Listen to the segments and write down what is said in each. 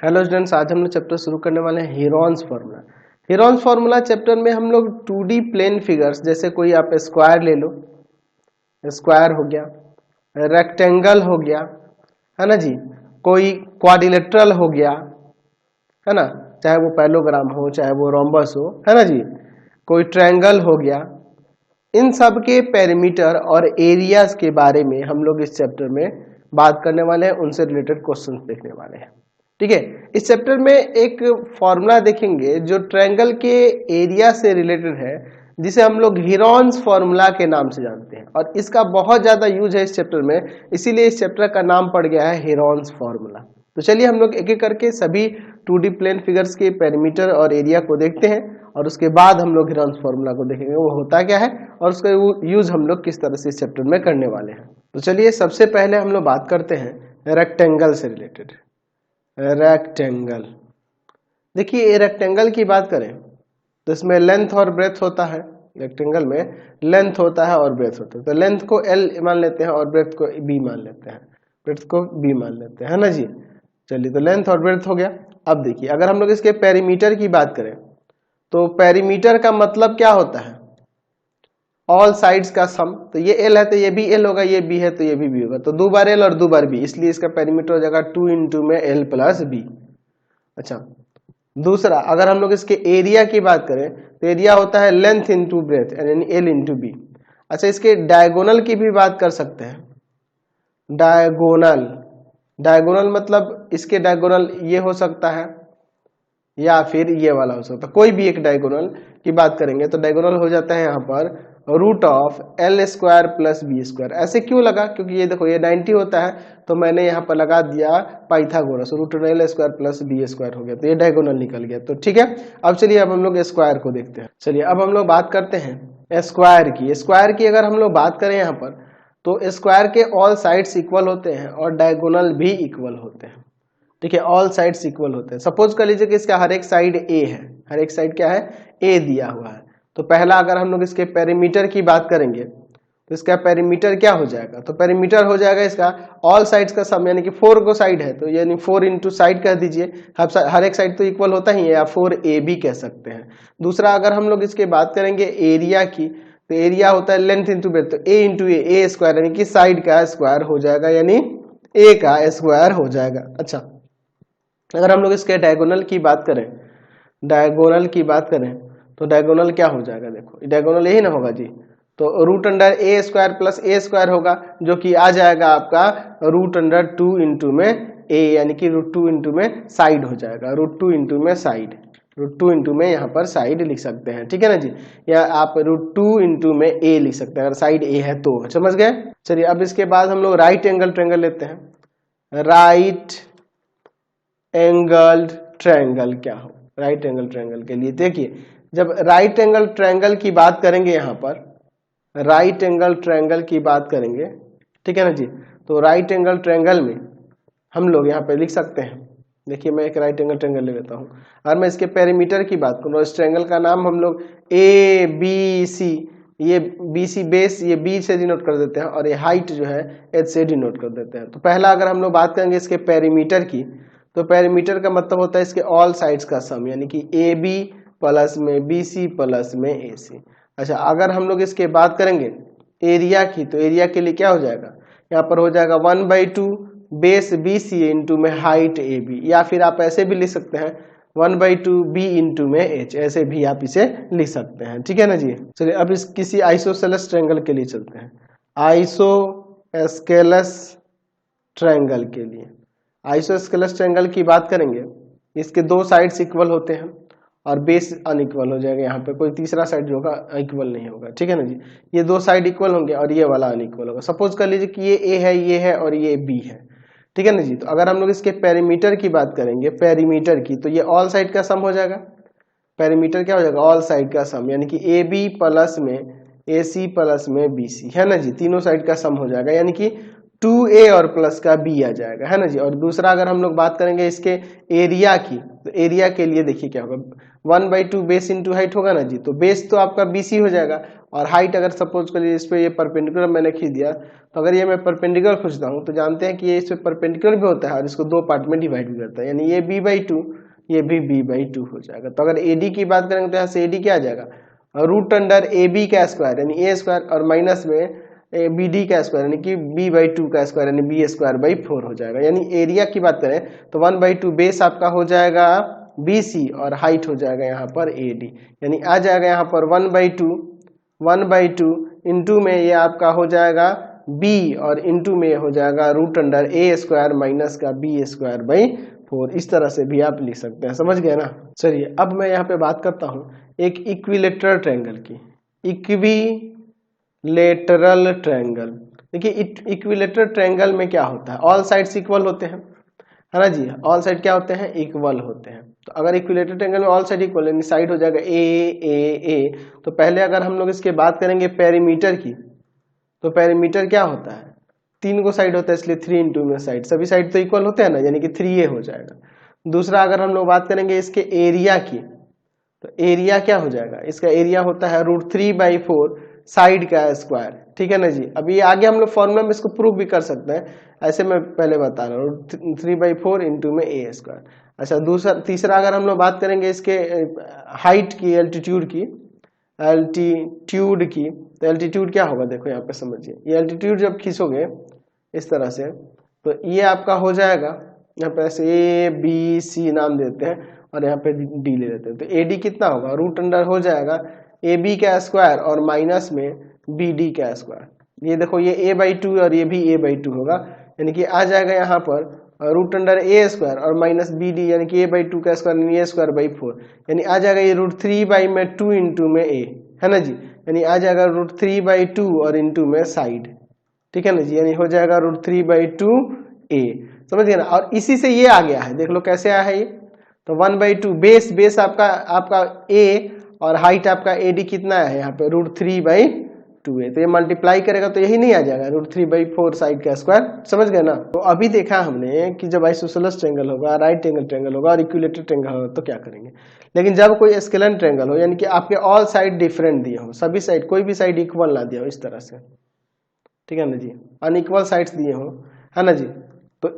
Hello students, आज हम लोग चैप्टर शुरू करने वाले हैं Heron's formula. Heron's formula chapter में हम लोग 2D प्लेन फिगर्स, जैसे कोई आप स्क्वायर ले लो, स्क्वायर हो गया, रेक्टेंगल हो गया, है ना जी, कोई क्वाड्रिलेटरल हो गया, है ना, चाहे वो पैरेललोग्राम हो चाहे वो रोम्बस हो, है ना जी, कोई ट्रायंगल हो गया, इन सब के पेरीमीटर और एरियाज के बारे में हम लोग इस चैप्टर में बात करने वाले हैं, उनसे रिलेटेड क्वेश्चंस देखने वाले हैं। ठीक है, इस चैप्टर में एक फॉर्मूला देखेंगे जो ट्रायंगल के एरिया से रिलेटेड है, जिसे हम लोग हेरॉन्स फॉर्मूला के नाम से जानते हैं, और इसका बहुत ज्यादा यूज है इस चैप्टर में, इसीलिए इस चैप्टर का नाम पड़ गया है हेरॉन्स फॉर्मूला। तो चलिए हम लोग एक एक करके सभी 2D प्लेन फिगर्स के पेरीमीटर और एरिया को देखते हैं, और उसके बाद हम लोग हेरॉन्स फॉर्मूला को देखेंगे वो होता क्या है और उसका यूज हम लोग किस तरह से इस चैप्टर में करने वाले हैं। तो चलिए सबसे पहले हम लोग बात करते हैं रेक्टेंगल से रिलेटेड। रेक्टेंगल, देखिए ये रेक्टेंगल की बात करें तो इसमें लेंथ और ब्रेथ होता है। रेक्टेंगल में लेंथ होता है और ब्रेथ होता है, तो लेंथ को L मान लेते हैं और ब्रेथ को B मान लेते हैं, ब्रेथ को B मान लेते हैं, है ना जी। चलिए, तो लेंथ और ब्रेथ हो गया। अब देखिए अगर हम लोग इसके पेरीमीटर की बात करें तो पेरीमीटर का मतलब क्या होता है, ऑल साइड्स का सम। तो ये L है तो ये भी L होगा, ये B है तो ये भी B होगा, तो 2 बार L और 2 बार B, इसलिए इसका पेरीमीटर हो जाएगा 2 इंटू में L प्लस B। अच्छा, दूसरा अगर हम लोग इसके एरिया की बात करें तो एरिया होता है लेंथ इंटू ब्रेथ यानी L इंटू B। अच्छा, इसके डायगोनल की भी बात कर सकते हैं। डायगोनल, डायगोनल मतलब इसके डायगोनल ये हो सकता है या फिर ये वाला हो सकता है, कोई भी एक डायगोनल की बात करेंगे तो डायगोनल हो जाता है यहाँ पर root of L square plus B square. ऐसे क्यों लगा, क्योंकि ये देखो ये 90 होता है तो मैंने यहाँ पर लगा दिया Pythagoras, root L square plus B square हो गया, तो ये डायगोनल निकल गया। तो ठीक है, अब चलिए अब हम लोग स्क्वायर को देखते हैं। चलिए अब हम लोग बात करते हैं स्क्वायर की। स्क्वायर की अगर हम लोग बात करें यहाँ पर तो स्क्वायर के ऑल साइड्स इक्वल होते हैं और डायगोनल भी इक्वल होते हैं। ठीक है, ऑल साइड्स इक्वल होते हैं। सपोज कर लीजिए कि इसका हर एक साइड A है, हर एक साइड क्या है, A दिया हुआ है। तो पहला अगर हम लोग इसके पेरीमीटर की बात करेंगे तो इसका पेरीमीटर क्या हो जाएगा, तो पेरीमीटर हो जाएगा इसका ऑल साइड्स का सम, यानी कि 4 को साइड है तो यानी 4 इंटू साइड कह दीजिए, हर एक साइड तो इक्वल होता ही है, या 4A भी कह सकते हैं। दूसरा अगर हम लोग इसके बात करेंगे एरिया की तो एरिया होता है लेंथ इंटू ब्रेथ, तो A इंटू A स्क्वायर यानी कि साइड का स्क्वायर हो जाएगा, यानी A का स्क्वायर हो जाएगा। अच्छा, अगर हम लोग इसके डायगोनल की बात करें, डायगोनल की बात करें तो डायगोनल क्या हो जाएगा, देखो डायगोनल यही ना होगा जी, तो root under A square plus A square होगा, जो कि आ जाएगा आपका रूट अंडर 2 इंटू में A, यानी कि रूट 2 इंटू में साइड हो जाएगा, रूट 2 इंटू में साइड, रूट 2 इंटू में यहाँ पर साइड लिख सकते हैं। ठीक है ना जी, या आप रूट 2 इंटू में A लिख सकते हैं अगर साइड A है तो, समझ गए। चलिए अब इसके बाद हम लोग राइट एंगल ट्रायंगल लेते हैं। राइट एंगल्ड ट्रायंगल क्या हो, राइट एंगल ट्रायंगल के लिए देखिए, जब राइट एंगल ट्रायंगल की बात करेंगे, यहाँ पर राइट एंगल ट्रायंगल की बात करेंगे, ठीक है ना जी, तो राइट एंगल ट्रायंगल में हम लोग यहाँ पे लिख सकते हैं। देखिए मैं एक राइट एंगल ट्रायंगल ले लेता हूँ, और मैं इसके पेरीमीटर की बात करूँ, इस ट्रायंगल का नाम हम लोग ABC, ये BC बेस, ये B से डिनोट कर देते हैं, और ये हाइट जो है H से डिनोट कर देते हैं। तो पहला अगर हम लोग बात करेंगे इसके पेरीमीटर की, तो पेरीमीटर का मतलब होता है इसके ऑल साइड्स का सम, यानी कि AB प्लस में BC प्लस में AC। अच्छा, अगर हम लोग इसके बात करेंगे एरिया की, तो एरिया के लिए क्या हो जाएगा, यहाँ पर हो जाएगा 1/2 बेस BC इंटू में हाइट AB, या फिर आप ऐसे भी लिख सकते हैं 1/2 B इंटू में H, ऐसे भी आप इसे लिख सकते हैं। ठीक है ना जी। चलिए अब इस किसी आइसोसेलेस ट्रायंगल के लिए चलते हैं। आइसोस्केलस ट्रायंगल के लिए, आइसोस्केलस ट्रायंगल की बात करेंगे, इसके 2 साइड्स इक्वल होते हैं और बेस अनइक्वल हो जाएगा, यहाँ पे कोई तीसरा साइड जो होगा इक्वल नहीं होगा। ठीक है ना जी, ये 2 साइड इक्वल होंगे और ये वाला अनइक्वल होगा। सपोज कर लीजिए कि ये A है और ये B है। ठीक है ना जी, तो अगर हम लोग इसके पेरीमीटर की बात करेंगे, पेरीमीटर की, तो ये ऑल साइड का सम हो जाएगा। पेरीमीटर क्या हो जाएगा, ऑल साइड का सम, यानी कि AB प्लस में AC प्लस में BC, है ना जी, तीनों साइड का सम हो जाएगा, यानी कि 2A और प्लस का B आ जाएगा, है ना जी। और दूसरा अगर हम लोग बात करेंगे इसके एरिया की, तो एरिया के लिए देखिए क्या होगा, 1/2 बेस इंटू हाइट होगा ना जी, तो बेस तो आपका BC हो जाएगा और हाइट अगर सपोज करिए इस पे ये परपेंडिकुलर मैंने खींच दिया, तो अगर ये मैं परपेंडिकुलर खींचता हूँ तो जानते हैं कि ये इस पे परपेंडिकुलर भी होता है और इसको दो पार्ट में डिवाइड भी करता है, यानी ये b/2, ये भी b/2 हो जाएगा। तो अगर AD की बात करेंगे तो यहाँ से AD क्या आ जाएगा, √AB का स्क्वायर यानी a स्क्वायर और माइनस में BD का स्क्वायर यानी कि b/2 का स्क्वायर यानी b²/4 हो जाएगा। यानी एरिया की बात करें तो 1/2 बेस आपका हो जाएगा BC और हाइट हो जाएगा यहाँ पर AD, यानी आ जाएगा यहाँ पर 1/2 इंटू में ये आपका हो जाएगा B और इंटू में हो जाएगा √A² माइनस का b²/4। इस तरह से भी आप लिख सकते हैं, समझ गए ना। चलिए अब मैं यहाँ पे बात करता हूँ एक इक्विलेटरल ट्रायंगल की। इक्विलेटरल ट्रायंगल, देखिए इक्विलेटरल ट्रायंगल में क्या होता है, ऑल साइड्स इक्वल होते हैं, है ना जी। ऑल साइड क्या होते हैं, इक्वल होते हैं। तो अगर इक्विलेटरल ट्रायंगल में ऑल साइड इक्वल यानी साइड हो जाएगा ए, तो पहले अगर हम लोग इसके बात करेंगे पेरीमीटर की, तो पेरीमीटर क्या होता है, 3 को साइड होता है, इसलिए 3 इंटू में साइड, सभी साइड तो इक्वल होते हैं ना, यानी कि 3a हो जाएगा। दूसरा अगर हम लोग बात करेंगे इसके एरिया की, तो एरिया क्या हो जाएगा, इसका एरिया होता है √3/4 साइड का स्क्वायर, ठीक है ना जी। अभी आगे हम लोग फॉर्मूला में इसको प्रूव भी कर सकते हैं, ऐसे मैं पहले बता रहा हूँ, 3/4 इंटू में a²। अच्छा तीसरा अगर हम लोग बात करेंगे इसके हाइट की, एल्टीट्यूड की, तो एल्टीट्यूड क्या होगा, देखो यहाँ पे समझिए, ये एल्टीट्यूड जब खींचोगे इस तरह से तो ये आपका हो जाएगा, यहाँ पे ऐसे ABC नाम देते हैं और यहाँ पे D ले लेते हैं, तो AD कितना होगा, √ हो जाएगा AB का स्क्वायर और माइनस में BD का स्क्वायर। ये देखो ये a/2 और ये भी a/2 होगा, यानी कि आ जाएगा यहाँ पर √A² और माइनस BD यानी कि a/2 का स्क्वायर यानी a²/4, यानी आ जाएगा ये √3/2 इंटू में a, है ना जी, यानी आ जाएगा √3/2 और इंटू में साइड, ठीक है ना जी, यानी हो जाएगा √3/2a, समझ गए ना। और इसी से ये आ गया है, देख लो कैसे आया है ये, तो 1/2 बेस आपका a और हाइट आपका AD कितना है यहाँ पे √3/2 है, तो ये मल्टीप्लाई करेगा तो यही नहीं आ जाएगा √3/4 साइड का स्क्वायर, समझ गए ना। तो अभी देखा हमने कि जब आइसोसेलेस ट्रायंगल होगा, राइट एंगल ट्रायंगल होगा और इक्विलेटरल ट्रायंगल होगा तो क्या करेंगे, लेकिन जब कोई स्केलन ट्रायंगल हो यानी कि आपके ऑल साइड डिफरेंट दिए हो, सभी साइड कोई भी साइड इक्वल ना दिया हो इस तरह से, ठीक है ना जी, अनइक्वल साइड्स दिए हो, है ना जी, तो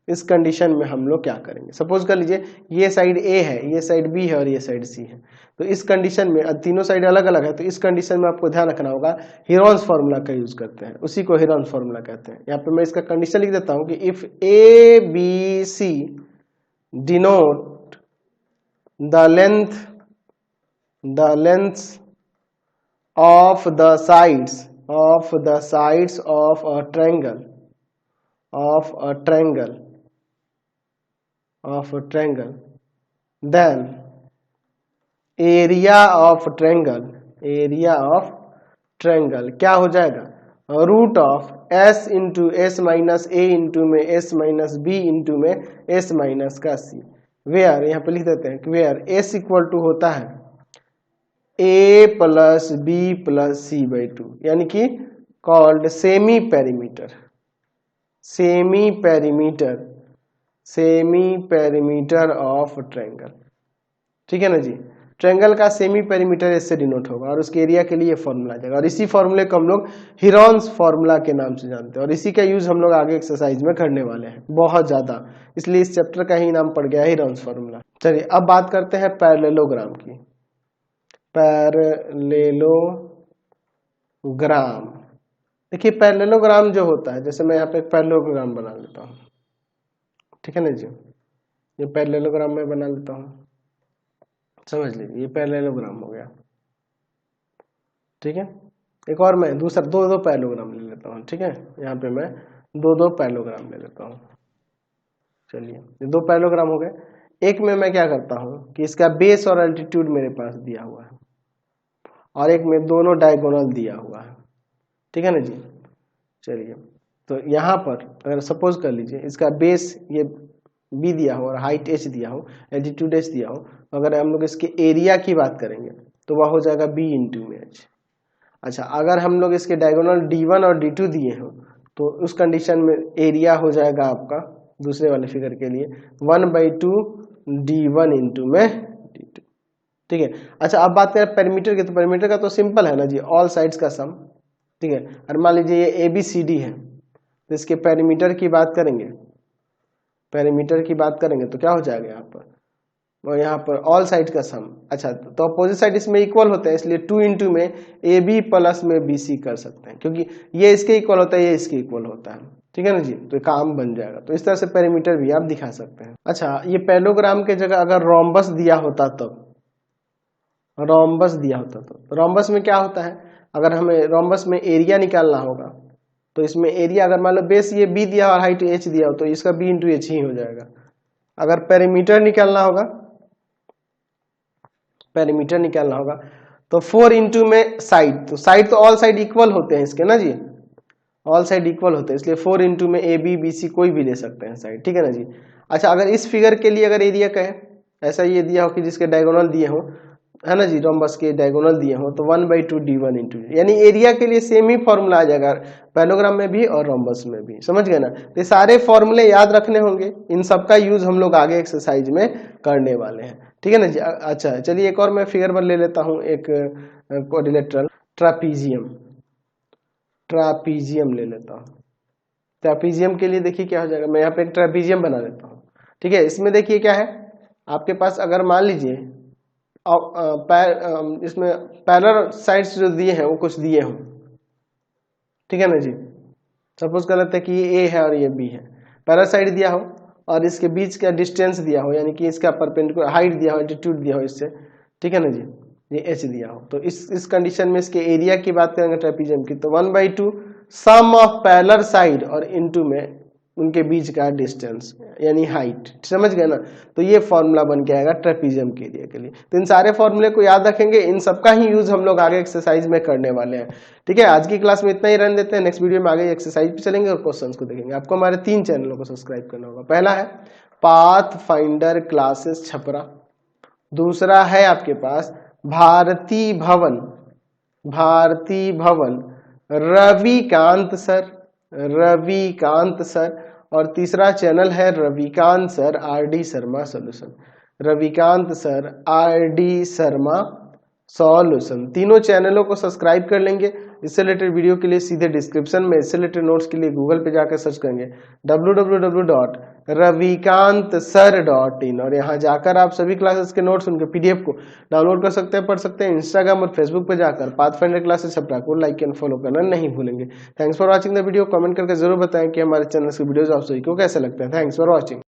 इस कंडीशन में हम लोग क्या करेंगे, सपोज कर लीजिए ये साइड A है, ये साइड B है और ये साइड C है, तो इस कंडीशन में तीनों साइड अलग अलग है, तो इस कंडीशन में आपको ध्यान रखना होगा हेरॉन्स फार्मूला का यूज करते हैं, उसी को हेरॉन्स फार्मूला कहते हैं। यहाँ पे मैं इसका कंडीशन लिख देता हूँ कि if ABC denote the length of the sides of a triangle then area of triangle क्या हो जाएगा, root of s into s minus a into में s माइनस b इंटू में s माइनस का c, वेयर यहाँ पे लिख देते हैं कि वेयर s इक्वल टू होता है a plus b plus c/2, यानी कि called semi perimeter of triangle, ठीक है ना जी। ट्रायंगल का सेमी पेरीमीटर इससे डिनोट होगा और उसके एरिया के लिए फॉर्मूला आ जाएगा, और इसी फॉर्मूले को हम लोग हेरॉन्स फार्मूला के नाम से जानते हैं, और इसी का यूज हम लोग आगे एक्सरसाइज में करने वाले हैं बहुत ज्यादा, इसलिए इस चैप्टर का ही नाम पड़ गया है हेरॉन्स फार्मूला। चलिए अब बात करते हैं पैरेललोग्राम की। पैरेललोग्राम, देखिए पैरेललोग्राम जो होता है, जैसे मैं यहाँ पे एक पैरेललोग्राम बना लेता हूँ, ठीक है ना जी, ये पैरेललोग्राम में बना लेता हूँ, समझ लीजिए ये पैरेललोग्राम हो गया, ठीक है। एक और मैं दूसरा दो पैरेललोग्राम ले लेता हूँ, ठीक है, यहाँ पे मैं दो पैरेललोग्राम ले लेता हूँ। चलिए ये दो पैरेललोग्राम हो गए, एक में मैं क्या करता हूँ कि इसका बेस और एल्टीट्यूड मेरे पास दिया हुआ है और एक में दोनों डायगोनल दिया हुआ है, ठीक है ना जी। चलिए तो यहाँ पर अगर सपोज कर लीजिए इसका बेस ये b दिया हो और हाइट h दिया हो, एल्टीट्यूड h दिया हो, तो अगर हम लोग इसके एरिया की बात करेंगे तो वह हो जाएगा b इंटू में h। अच्छा अगर हम लोग इसके डायगोनल d1 और d2 दिए हो तो उस कंडीशन में एरिया हो जाएगा आपका दूसरे वाले फिगर के लिए 1/2 d1 इंटू में d2, ठीक है। अच्छा अब बात करें पेरीमीटर की, तो पेरीमीटर का तो सिंपल है ना जी, ऑल साइड्स का सम। ठीक है, और मान लीजिए ये ABCD है, तो इसके पेरीमीटर की बात करेंगे, पेरीमीटर की बात करेंगे तो क्या हो जाएगा यहाँ पर, और यहाँ पर ऑल साइड का सम। अच्छा तो अपोजिट साइड इसमें इक्वल होते हैं, इसलिए 2 इंटू में AB प्लस में BC कर सकते हैं, क्योंकि ये इसके इक्वल होता है, ये इसके इक्वल होता है। ठीक है ना जी, तो काम बन जाएगा। तो इस तरह से पेरीमीटर भी आप दिखा सकते हैं। अच्छा ये पैरेललोग्राम के जगह अगर रोम्बस दिया होता तब, रोम्बस दिया होता तो रोम्बस में क्या होता है, अगर हमें रोम्बस में एरिया निकालना होगा तो इसमें एरिया अगर मान लो बेस ये B दिया और हाइट H दिया हो तो इसका B इंटू H ही हो जाएगा। अगर पेरीमीटर निकालना होगा, पेरीमीटर निकालना होगा तो 4 इंटू में साइड, तो साइड तो ऑल साइड इक्वल होते हैं इसके ना जी, ऑल साइड इक्वल होते हैं, इसलिए 4 इंटू में AB BC कोई भी ले सकते हैं साइड। ठीक है ना जी। अच्छा अगर इस फिगर के लिए अगर एरिया कहे, ऐसा ये दिया हो कि जिसके डायगोनल दिए हो, है ना जी, रोम्बस के डायगोनल दिए हो, तो 1/2 D1 इंटू, यानी एरिया के लिए सेम ही फॉर्मूला आ जाएगा पैरेललोग्राम में भी और रोम्बस में भी। समझ गए ना, तो ये सारे फॉर्मूले याद रखने होंगे, इन सबका यूज हम लोग आगे एक्सरसाइज में करने वाले हैं। ठीक है ना जी। अच्छा चलिए एक और मैं फिगर पर ले लेता हूँ, एक क्वाड्रिलेटरल ट्रापीजियम, ट्रापीजियम ले लेता हूँ। ट्रापीजियम के लिए देखिए क्या हो जाएगा, मैं यहाँ पे एक ट्रापीजियम बना लेता हूँ। ठीक है, इसमें देखिए क्या है आपके पास, अगर मान लीजिए इसमें पैरेलल साइड्स जो दिए हैं वो कुछ दिए हों, ठीक है ना जी, सपोज कर लेते हैं कि ये A है और ये B है, पैरेलल साइड दिया हो और इसके बीच का डिस्टेंस दिया हो, यानी कि इसका परपेंडिकुलर हाइट दिया हो, एल्टीट्यूड दिया हो इससे, ठीक है ना जी, ये H दिया हो, तो इस कंडीशन में इसके एरिया की बात करेंगे ट्रेपीजियम की, तो 1/2 सम ऑफ पैरेलल साइड और इनटू में उनके बीच का डिस्टेंस यानी हाइट। समझ गए ना, तो ये फॉर्मूला बन के आएगा ट्रेपीजियम के एरिया के लिए। तो इन सारे फॉर्मूले को याद रखेंगे, इन सबका ही यूज हम लोग आगे एक्सरसाइज में करने वाले हैं। ठीक है, आज की क्लास में इतना ही रहने देते हैं, नेक्स्ट वीडियो में आगे एक्सरसाइज पे चलेंगे और क्वेश्चंस को देखेंगे। आपको हमारे 3 चैनलों को सब्सक्राइब करना होगा। पहला है पाथ फाइंडर क्लासेस छपरा, दूसरा है आपके पास भारती भवन, भारती भवन रविकांत सर, रविकांत सर, और तीसरा चैनल है Ravikant sir RD Sharma solution, Ravikant sir RD Sharma solution. तीनों चैनलों को सब्सक्राइब कर लेंगे। इससे रिलेटेड वीडियो के लिए सीधे डिस्क्रिप्शन में, इससे रिलेटेड नोट्स के लिए गूगल पे जाकर सर्च करेंगे www.ravikantsir.in, और यहाँ जाकर आप सभी क्लासेस के नोट्स, उनके PDF को डाउनलोड कर सकते हैं, पढ़ सकते हैं। इंस्टाग्राम और फेसबुक पे जाकर पाथफाइंडर क्लासेस छपरा को लाइक एंड फॉलो करना नहीं भूलेंगे। Thanks for watching the video. Comment करके जरूर बताएं कि हमारे चैनल के वीडियोज आप सभी को कैसे लगते हैं। Thanks for watching.